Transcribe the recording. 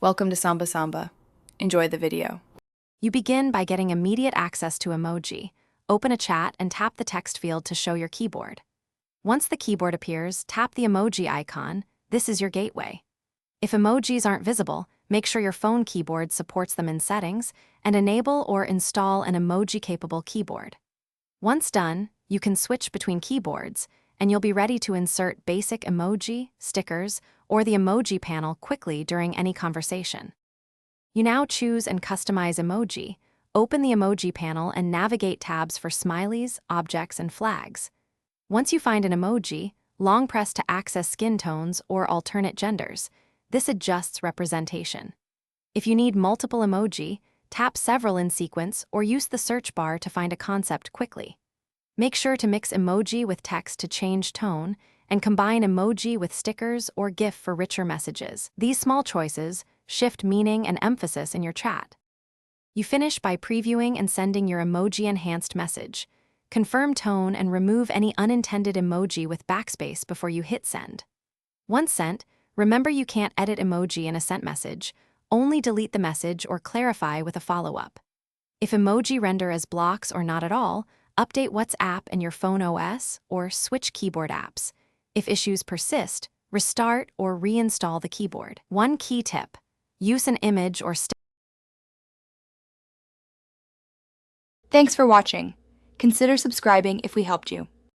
Welcome to Samba Samba. Enjoy the video. You begin by getting immediate access to Emoji. Open a chat and tap the text field to show your keyboard. Once the keyboard appears, tap the emoji icon. This is your gateway. If emojis aren't visible, make sure your phone keyboard supports them in settings and enable or install an emoji-capable keyboard. Once done, you can switch between keyboards, and you'll be ready to insert basic emoji, stickers, or the emoji panel quickly during any conversation. You now choose and customize emoji. Open the emoji panel and navigate tabs for smileys, objects, and flags. Once you find an emoji, long press to access skin tones or alternate genders. This adjusts representation. If you need multiple emoji, tap several in sequence or use the search bar to find a concept quickly. Make sure to mix emoji with text to change tone and combine emoji with stickers or GIF for richer messages. These small choices shift meaning and emphasis in your chat. You finish by previewing and sending your emoji-enhanced message. Confirm tone and remove any unintended emoji with backspace before you hit send. Once sent, remember you can't edit emoji in a sent message. Only delete the message or clarify with a follow-up. If emoji render as blocks or not at all, update WhatsApp and your phone OS or switch keyboard apps. If issues persist, restart or reinstall the keyboard. One key tip: use an image or Thanks for watching. Consider subscribing if we helped you.